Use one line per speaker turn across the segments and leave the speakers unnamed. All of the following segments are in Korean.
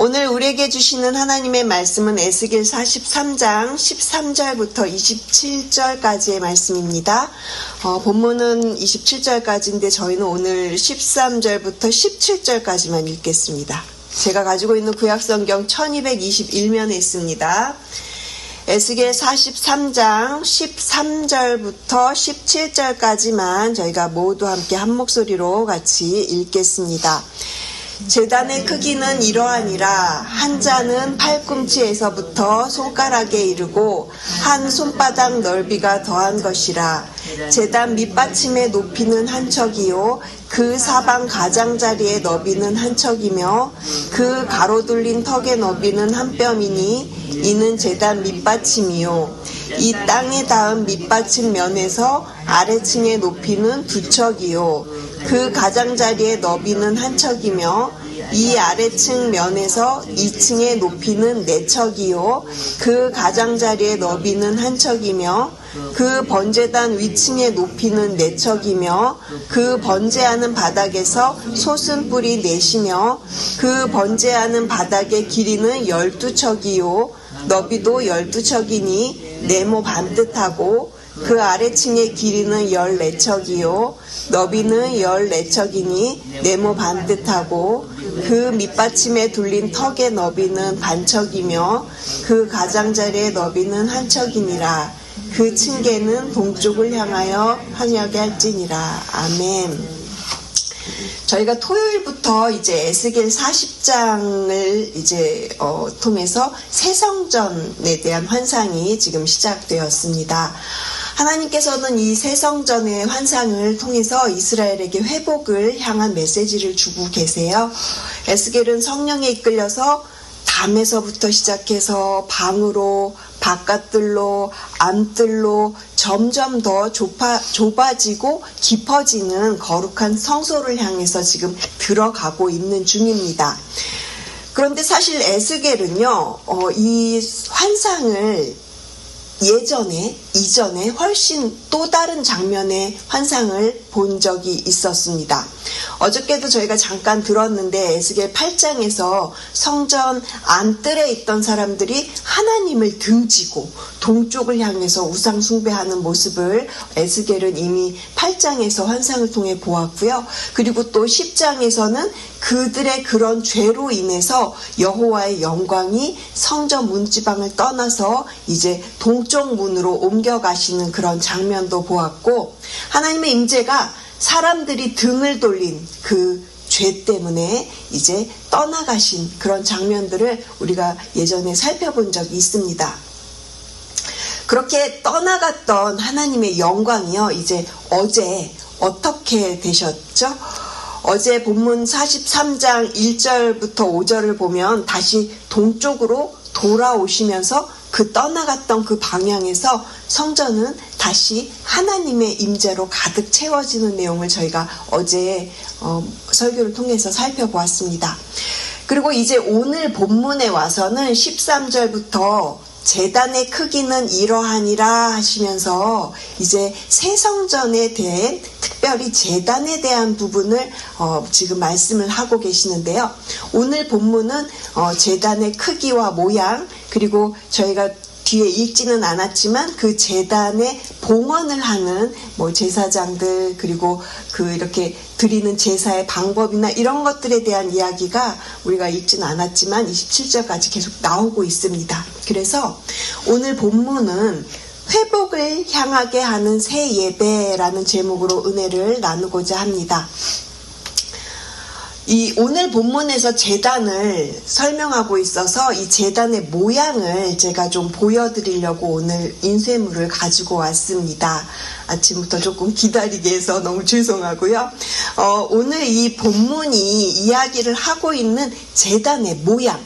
오늘 우리에게 주시는 하나님의 말씀은 에스겔 43장 13절부터 27절까지의 말씀입니다. 본문은 27절까지인데 저희는 오늘 13절부터 17절까지만 읽겠습니다. 제가 가지고 있는 구약성경 1221면에 있습니다. 에스겔 43장 13절부터 17절까지만 저희가 모두 함께 한 목소리로 같이 읽겠습니다. 제단의 크기는 이러하니라. 한 자는 팔꿈치에서부터 손가락에 이르고 한 손바닥 넓이가 더한 것이라. 제단 밑받침의 높이는 한 척이요 그 사방 가장자리의 너비는 한 척이며 그 가로둘린 턱의 너비는 한 뼘이니 이는 제단 밑받침이요 이 땅에 닿은 밑받침 면에서 아래층의 높이는 두 척이요 그 가장자리의 너비는 한 척이며 이 아래층 면에서 2층의 높이는 4척이요 그 가장자리의 너비는 한 척이며 그 번제단 위층의 높이는 4척이며 그 번제하는 바닥에서 솟은뿔이 4시며 그 번제하는 바닥의 길이는 12척이요 너비도 12척이니 네모 반듯하고 그 아래층의 길이는 14척이요 너비는 14척이니 네모 반듯하고 그 밑받침에 둘린 턱의 너비는 반척이며 그 가장자리의 너비는 한 척이니라. 그 층계는 동쪽을 향하여 환하게 할지니라. 아멘. 저희가 토요일부터 이제 에스겔 40장을 이제 통해서 새성전에 대한 환상이 지금 시작되었습니다. 하나님께서는 이 새성전의 환상을 통해서 이스라엘에게 회복을 향한 메시지를 주고 계세요. 에스겔은 성령에 이끌려서 담에서부터 시작해서 방으로, 바깥들로, 안뜰로 점점 더 좁아지고 깊어지는 거룩한 성소를 향해서 지금 들어가고 있는 중입니다. 그런데 사실 에스겔은요, 이 환상을 이전에 훨씬 또 다른 장면의 환상을 본 적이 있었습니다. 어저께도 저희가 잠깐 들었는데 에스겔 8장에서 성전 안뜰에 있던 사람들이 하나님을 등지고 동쪽을 향해서 우상 숭배하는 모습을 에스겔은 이미 8장에서 환상을 통해 보았고요. 그리고 또 10장에서는 그들의 그런 죄로 인해서 여호와의 영광이 성전 문지방을 떠나서 이제 동쪽 문으로 옮겨가시는 그런 장면도 보았고, 하나님의 임재가 사람들이 등을 돌린 그 죄 때문에 이제 떠나가신 그런 장면들을 우리가 예전에 살펴본 적이 있습니다. 그렇게 떠나갔던 하나님의 영광이요, 이제 어제 어떻게 되셨죠? 어제 본문 43장 1절부터 5절을 보면 다시 동쪽으로 돌아오시면서 그 떠나갔던 그 방향에서 성전은 다시 하나님의 임재로 가득 채워지는 내용을 저희가 어제 설교를 통해서 살펴보았습니다. 그리고 이제 오늘 본문에 와서는 13절부터 제단의 크기는 이러하니라 하시면서 이제 새 성전에 대해 특별히 제단에 대한 부분을 지금 말씀을 하고 계시는데요. 오늘 본문은 제단의 크기와 모양, 그리고 저희가 뒤에 읽지는 않았지만 그 제단에 봉헌을 하는 제사장들, 그리고 이렇게 드리는 제사의 방법이나 이런 것들에 대한 이야기가 우리가 읽지는 않았지만 27절까지 계속 나오고 있습니다. 그래서 오늘 본문은 회복을 향하게 하는 새 예배라는 제목으로 은혜를 나누고자 합니다. 이 오늘 본문에서 제단을 설명하고 있어서 이 제단의 모양을 제가 좀 보여드리려고 오늘 인쇄물을 가지고 왔습니다. 아침부터 조금 기다리게 해서 너무 죄송하고요. 오늘 이 본문이 이야기를 하고 있는 제단의 모양,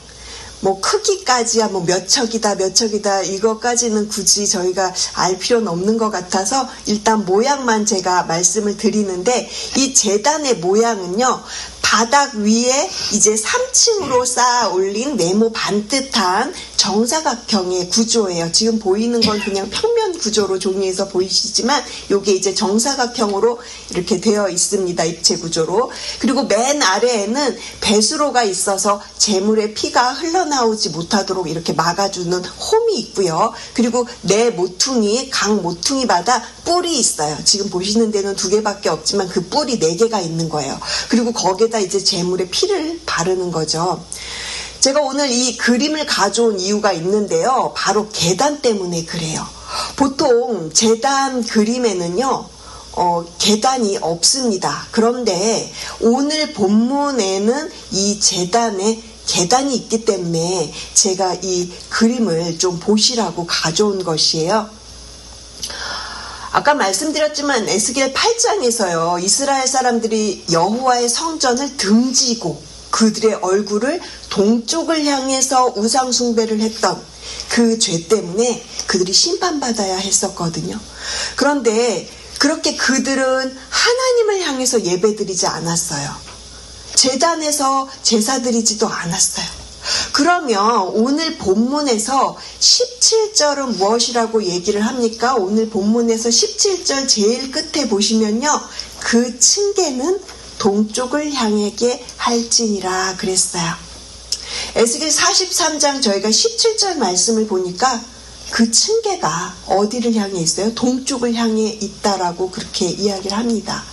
크기까지야 몇 척이다 이것까지는 굳이 저희가 알 필요는 없는 것 같아서 일단 모양만 제가 말씀을 드리는데, 이 제단의 모양은요, 바닥 위에 이제 3층으로 쌓아 올린 네모 반듯한 정사각형의 구조예요. 지금 보이는 건 그냥 평면 구조로 종이에서 보이시지만 이게 이제 정사각형으로 이렇게 되어 있습니다. 입체 구조로. 그리고 맨 아래에는 배수로가 있어서 재물의 피가 흘러나오지 못하도록 이렇게 막아주는 홈이 있고요. 그리고 내 모퉁이, 각 모퉁이마다 뿔이 있어요. 지금 보시는 데는 2개밖에 없지만 그 뿔이 4개가 있는 거예요. 그리고 거기에다 이제 재물의 피를 바르는 거죠. 제가 오늘 이 그림을 가져온 이유가 있는데요. 바로 계단 때문에 그래요. 보통 제단 그림에는요, 계단이 없습니다. 그런데 오늘 본문에는 이 제단에 계단이 있기 때문에 제가 이 그림을 좀 보시라고 가져온 것이에요. 아까 말씀드렸지만 에스겔 8장에서요. 이스라엘 사람들이 여호와의 성전을 등지고 그들의 얼굴을 동쪽을 향해서 우상 숭배를 했던 그 죄 때문에 그들이 심판받아야 했었거든요. 그런데 그렇게 그들은 하나님을 향해서 예배드리지 않았어요. 제단에서 제사 드리지도 않았어요. 그러면 오늘 본문에서 17절은 무엇이라고 얘기를 합니까? 오늘 본문에서 17절 제일 끝에 보시면요. 그 층계는 동쪽을 향하게 할지니라 그랬어요. 에스겔 43장 저희가 17절 말씀을 보니까 그 층계가 어디를 향해 있어요? 동쪽을 향해 있다라고 그렇게 이야기를 합니다.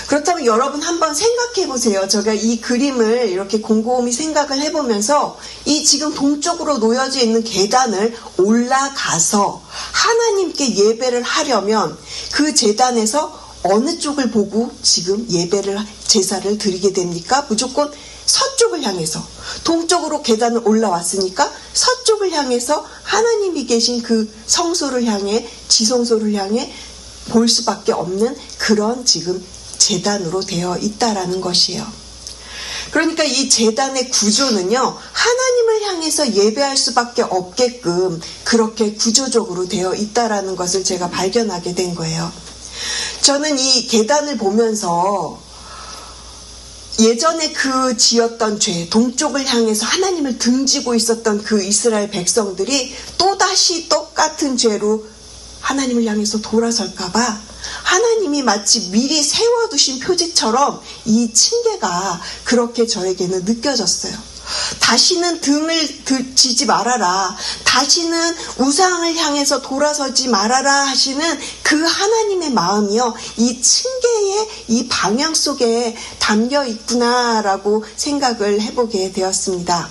그렇다면 여러분 한번 생각해 보세요. 제가 이 그림을 이렇게 곰곰이 생각을 해보면서 이 지금 동쪽으로 놓여져 있는 계단을 올라가서 하나님께 예배를 하려면 그 제단에서 어느 쪽을 보고 지금 예배를, 제사를 드리게 됩니까? 무조건 서쪽을 향해서, 동쪽으로 계단을 올라왔으니까 서쪽을 향해서 하나님이 계신 그 성소를 향해, 지성소를 향해 볼 수밖에 없는 그런 지금 제단으로 되어 있다라는 것이에요. 그러니까 이 제단의 구조는요, 하나님을 향해서 예배할 수밖에 없게끔 그렇게 구조적으로 되어 있다라는 것을 제가 발견하게 된 거예요. 저는 이 계단을 보면서 예전에 그 지었던 죄, 동쪽을 향해서 하나님을 등지고 있었던 그 이스라엘 백성들이 또다시 똑같은 죄로 하나님을 향해서 돌아설까봐 하나님이 마치 미리 세워두신 표지처럼 이 층계가 그렇게 저에게는 느껴졌어요. 다시는 등을 지지 말아라. 다시는 우상을 향해서 돌아서지 말아라 하시는 그 하나님의 마음이요. 이 층계의 이 방향 속에 담겨 있구나라고 생각을 해보게 되었습니다.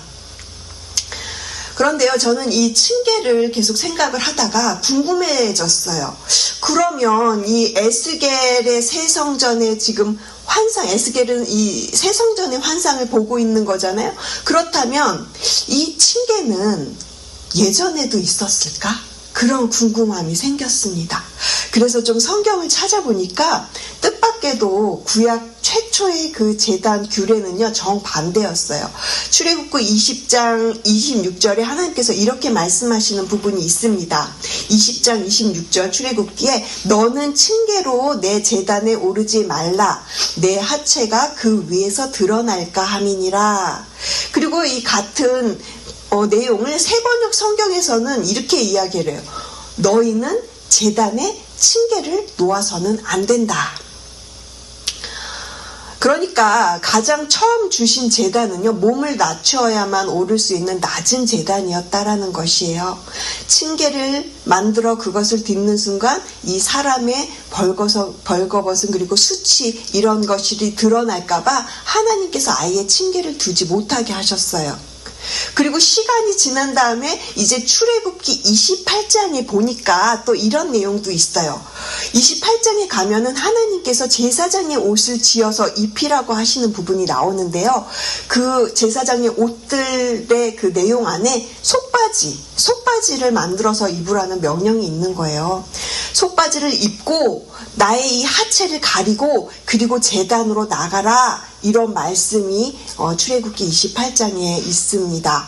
그런데요, 저는 이 층계를 계속 생각을 하다가 궁금해졌어요. 그러면 이 에스겔의 새 성전의 지금 환상, 에스겔은 이 새 성전의 환상을 보고 있는 거잖아요. 그렇다면 이 층계는 예전에도 있었을까? 그런 궁금함이 생겼습니다. 그래서 좀 성경을 찾아보니까 뜻밖에도 구약 최초의 그 제단 규례는요, 정반대였어요. 출애굽기 20장 26절에 하나님께서 이렇게 말씀하시는 부분이 있습니다. 20장 26절 출애굽기에 너는 층계로 내 제단에 오르지 말라. 내 하체가 그 위에서 드러날까 함이니라. 그리고 이 같은 내용을 세번역 성경에서는 이렇게 이야기를 해요. 너희는 제단에 층계를 놓아서는 안 된다. 그러니까 가장 처음 주신 제단은요, 몸을 낮추어야만 오를 수 있는 낮은 제단이었다라는 것이에요. 층계를 만들어 그것을 딛는 순간 이 사람의 벌거벗은 그리고 수치 이런 것이 드러날까봐 하나님께서 아예 층계를 두지 못하게 하셨어요. 그리고 시간이 지난 다음에 이제 출애굽기 28장에 보니까 또 이런 내용도 있어요. 28장에 가면은 하나님께서 제사장의 옷을 지어서 입히라고 하시는 부분이 나오는데요. 그 제사장의 옷들의 그 내용 안에 속바지를 만들어서 입으라는 명령이 있는 거예요. 속바지를 입고 나의 이 하체를 가리고 그리고 제단으로 나가라, 이런 말씀이 출애굽기 28장에 있습니다.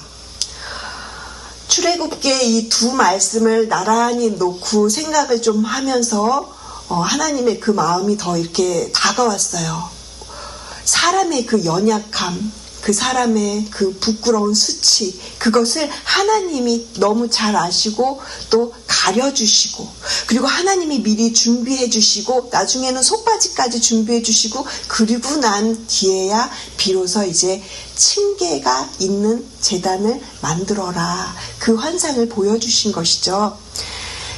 출애굽기의 이 두 말씀을 나란히 놓고 생각을 좀 하면서 하나님의 그 마음이 더 이렇게 다가왔어요. 사람의 그 연약함, 그 사람의 그 부끄러운 수치, 그것을 하나님이 너무 잘 아시고 또 가려주시고, 그리고 하나님이 미리 준비해 주시고 나중에는 속바지까지 준비해 주시고, 그리고 난 뒤에야 비로소 이제 층계가 있는 제단을 만들어라, 그 환상을 보여주신 것이죠.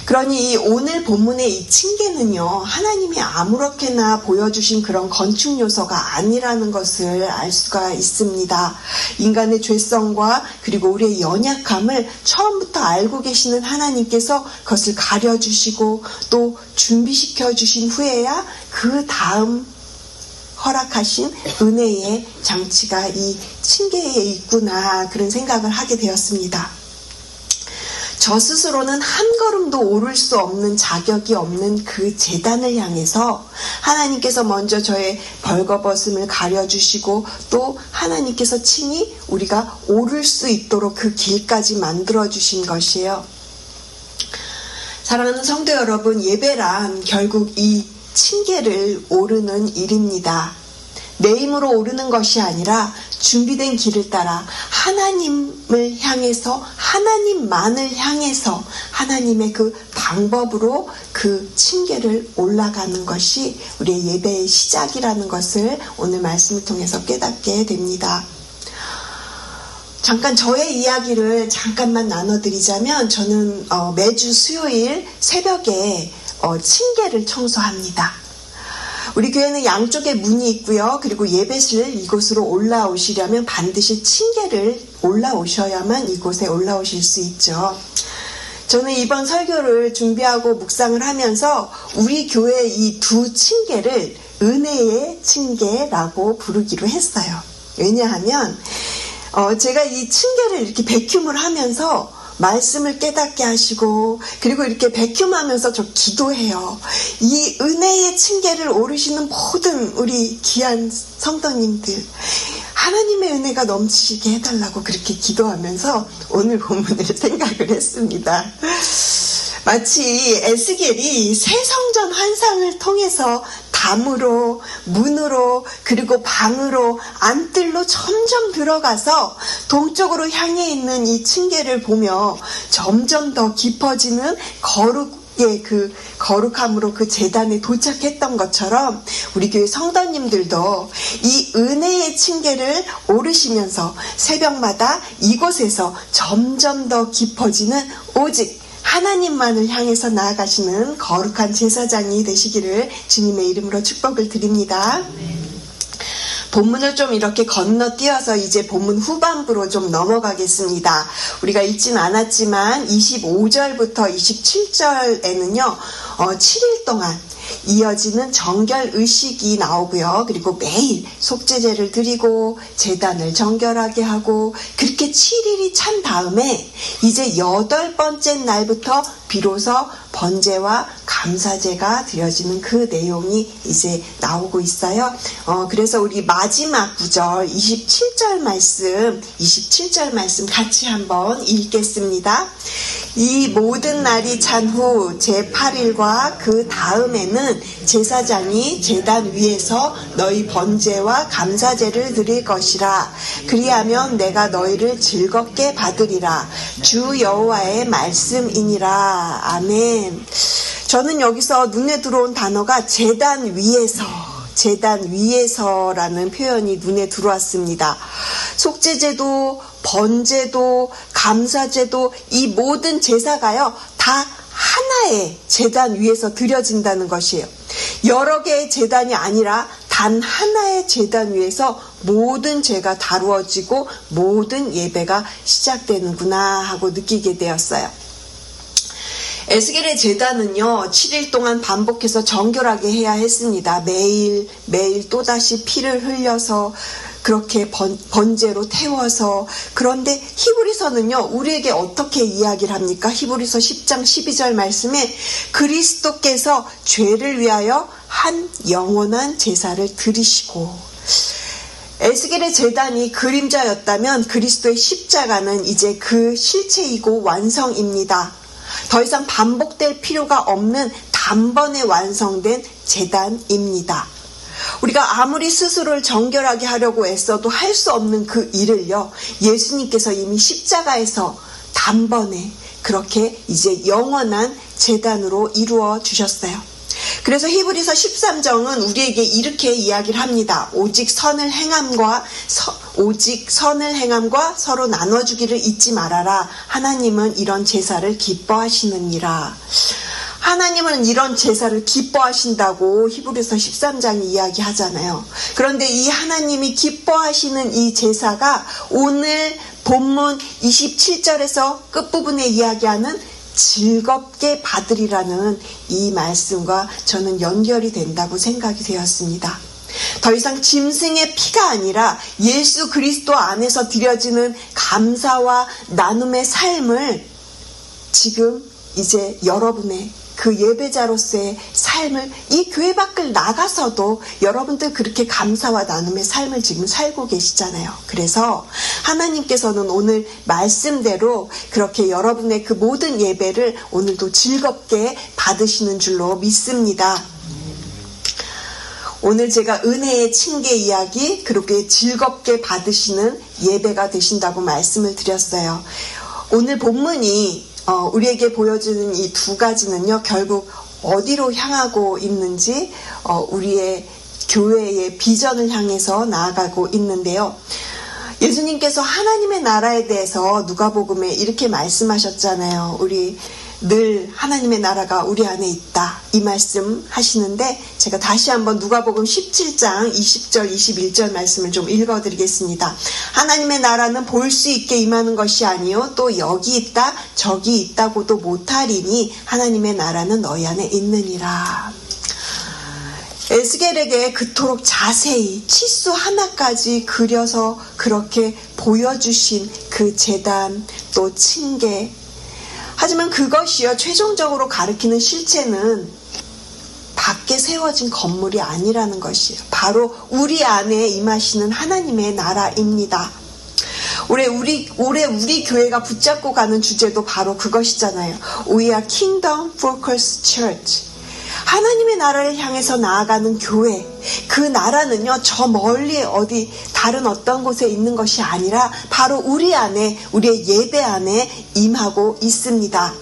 그러니 오늘 본문의 이 층계는요, 하나님이 아무렇게나 보여주신 그런 건축 요소가 아니라는 것을 알 수가 있습니다. 인간의 죄성과 그리고 우리의 연약함을 처음부터 알고 계시는 하나님께서 그것을 가려주시고 또 준비시켜 주신 후에야 그 다음 허락하신 은혜의 장치가 이 층계에 있구나, 그런 생각을 하게 되었습니다. 저 스스로는 한 걸음도 오를 수 없는 자격이 없는 그 제단을 향해서 하나님께서 먼저 저의 벌거벗음을 가려주시고 또 하나님께서 친히 우리가 오를 수 있도록 그 길까지 만들어주신 것이에요. 사랑하는 성도 여러분, 예배란 결국 이 층계를 오르는 일입니다. 내 힘으로 오르는 것이 아니라 준비된 길을 따라 하나님을 향해서, 하나님만을 향해서 하나님의 그 방법으로 그 층계를 올라가는 것이 우리의 예배의 시작이라는 것을 오늘 말씀을 통해서 깨닫게 됩니다. 잠깐 저의 이야기를 잠깐만 나눠드리자면, 저는 매주 수요일 새벽에 층계를 청소합니다. 우리 교회는 양쪽에 문이 있고요. 그리고 예배실 이곳으로 올라오시려면 반드시 층계를 올라오셔야만 이곳에 올라오실 수 있죠. 저는 이번 설교를 준비하고 묵상을 하면서 우리 교회 이 두 층계를 은혜의 층계라고 부르기로 했어요. 왜냐하면 제가 이 층계를 이렇게 베큐을 하면서 말씀을 깨닫게 하시고, 그리고 이렇게 베큐하면서 저 기도해요. 이 은혜의 층계를 오르시는 모든 우리 귀한 성도님들, 하나님의 은혜가 넘치게 해달라고 그렇게 기도하면서 오늘 본문을 생각을 했습니다. 마치 에스겔이 새 성전 환상을 통해서 담으로, 문으로, 그리고 방으로, 안뜰로 점점 들어가서 동쪽으로 향해 있는 이 층계를 보며 점점 더 깊어지는 거룩의 그 거룩함으로 그 제단에 도착했던 것처럼, 우리 교회 성도님들도 이 은혜의 층계를 오르시면서 새벽마다 이곳에서 점점 더 깊어지는 오직 하나님만을 향해서 나아가시는 거룩한 제사장이 되시기를 주님의 이름으로 축복을 드립니다. 본문을 좀 이렇게 건너뛰어서 이제 본문 후반부로 좀 넘어가겠습니다. 우리가 읽진 않았지만 25절부터 27절에는요 7일 동안 이어지는 정결 의식이 나오고요. 그리고 매일 속죄제를 드리고 제단을 정결하게 하고, 그렇게 7일이 찬 다음에 이제 8번째 날부터 비로소 번제와 감사제가 드려지는 그 내용이 이제 나오고 있어요. 그래서 우리 마지막 구절 27절 말씀 같이 한번 읽겠습니다. 이 모든 날이 찬 후 제8일과 그 다음에는 제사장이 제단 위에서 너희 번제와 감사제를 드릴 것이라. 그리하면 내가 너희를 즐겁게 받으리라. 주 여호와의 말씀이니라. 아멘. 저는 여기서 눈에 들어온 단어가 제단 위에서라는 표현이 눈에 들어왔습니다. 속죄제도, 번제도, 감사제도, 이 모든 제사가요 다 하나의 제단 위에서 드려진다는 것이에요. 여러 개의 제단이 아니라 단 하나의 제단 위에서 모든 죄가 다루어지고 모든 예배가 시작되는구나 하고 느끼게 되었어요. 에스겔의 제단은요 7일 동안 반복해서 정결하게 해야 했습니다. 매일 또다시 피를 흘려서 그렇게 번제로 태워서. 그런데 히브리서는요 우리에게 어떻게 이야기를 합니까? 히브리서 10장 12절 말씀에 그리스도께서 죄를 위하여 한 영원한 제사를 드리시고. 에스겔의 제단이 그림자였다면 그리스도의 십자가는 이제 그 실체이고 완성입니다. 더 이상 반복될 필요가 없는 단번에 완성된 제단입니다. 우리가 아무리 스스로를 정결하게 하려고 애써도 할 수 없는 그 일을요, 예수님께서 이미 십자가에서 단번에 그렇게 이제 영원한 재단으로 이루어 주셨어요. 그래서 히브리서 13장은 우리에게 이렇게 이야기를 합니다. 오직 선을 행함과 서로 나눠주기를 잊지 말아라. 하나님은 이런 제사를 기뻐하시느니라. 하나님은 이런 제사를 기뻐하신다고 히브리서 13장이 이야기하잖아요. 그런데 이 하나님이 기뻐하시는 이 제사가 오늘 본문 27절에서 끝부분에 이야기하는 즐겁게 받으리라는 이 말씀과 저는 연결이 된다고 생각이 되었습니다. 더 이상 짐승의 피가 아니라 예수 그리스도 안에서 드려지는 감사와 나눔의 삶을 지금 이제 여러분의 그 예배자로서의 삶을 이 교회 밖을 나가서도 여러분들 그렇게 감사와 나눔의 삶을 지금 살고 계시잖아요. 그래서 하나님께서는 오늘 말씀대로 그렇게 여러분의 그 모든 예배를 오늘도 즐겁게 받으시는 줄로 믿습니다. 오늘 제가 은혜의 칭계 이야기, 그렇게 즐겁게 받으시는 예배가 되신다고 말씀을 드렸어요. 오늘 본문이 우리에게 보여주는 이 두 가지는요, 결국 어디로 향하고 있는지, 우리의 교회의 비전을 향해서 나아가고 있는데요. 예수님께서 하나님의 나라에 대해서 누가복음에 이렇게 말씀하셨잖아요. 우리 늘 하나님의 나라가 우리 안에 있다, 이 말씀 하시는데, 제가 다시 한번 누가복음 17장 20절 21절 말씀을 좀 읽어드리겠습니다. 하나님의 나라는 볼 수 있게 임하는 것이 아니요 또 여기 있다 저기 있다고도 못하리니 하나님의 나라는 너희 안에 있느니라. 에스겔에게 그토록 자세히 치수 하나까지 그려서 그렇게 보여주신 그 제단, 또 칭계, 하지만 그것이요 최종적으로 가리키는 실체는 밖에 세워진 건물이 아니라는 것이에요. 바로 우리 안에 임하시는 하나님의 나라입니다. 올해 우리 교회가 붙잡고 가는 주제도 바로 그것이잖아요. We are Kingdom Focused Church. 하나님의 나라를 향해서 나아가는 교회, 그 나라는요 저 멀리 어디 다른 어떤 곳에 있는 것이 아니라 바로 우리 안에, 우리의 예배 안에 임하고 있습니다.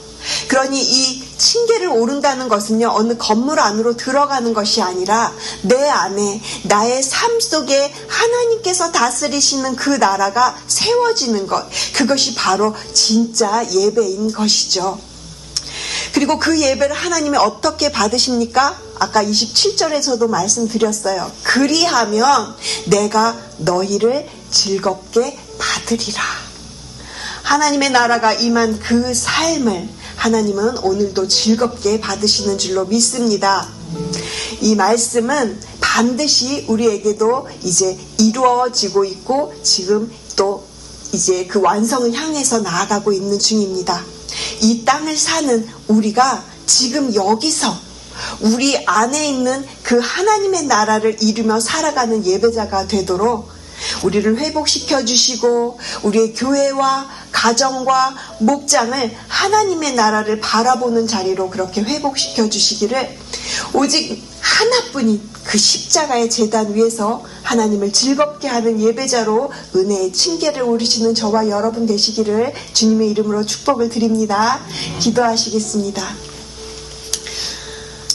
그러니 이 칭계를 오른다는 것은요 어느 건물 안으로 들어가는 것이 아니라 내 안에, 나의 삶 속에 하나님께서 다스리시는 그 나라가 세워지는 것, 그것이 바로 진짜 예배인 것이죠. 그리고 그 예배를 하나님이 어떻게 받으십니까? 아까 27절에서도 말씀드렸어요. 그리하면 내가 너희를 즐겁게 받으리라. 하나님의 나라가 임한 그 삶을 하나님은 오늘도 즐겁게 받으시는 줄로 믿습니다. 이 말씀은 반드시 우리에게도 이제 이루어지고 있고 지금 또 이제 그 완성을 향해서 나아가고 있는 중입니다. 이 땅을 사는 우리가 지금 여기서 우리 안에 있는 그 하나님의 나라를 이루며 살아가는 예배자가 되도록 우리를 회복시켜 주시고 우리의 교회와 가정과 목장을 하나님의 나라를 바라보는 자리로 그렇게 회복시켜 주시기를, 오직 하나뿐인 그 십자가의 제단 위에서 하나님을 즐겁게 하는 예배자로 은혜의 칭계를 오르시는 저와 여러분 되시기를 주님의 이름으로 축복을 드립니다. 기도하시겠습니다.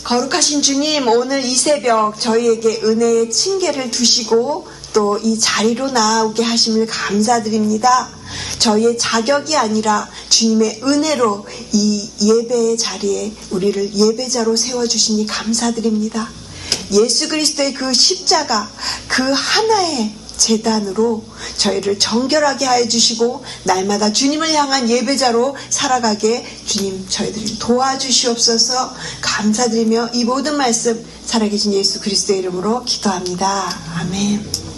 거룩하신 주님, 오늘 이 새벽 저희에게 은혜의 칭계를 두시고 또 이 자리로 나아오게 하심을 감사드립니다. 저희의 자격이 아니라 주님의 은혜로 이 예배의 자리에 우리를 예배자로 세워주시니 감사드립니다. 예수 그리스도의 그 십자가, 그 하나의 제단으로 저희를 정결하게 하여 주시고 날마다 주님을 향한 예배자로 살아가게 주님 저희들을 도와주시옵소서. 감사드리며 이 모든 말씀 살아계신 예수 그리스도의 이름으로 기도합니다. 아멘.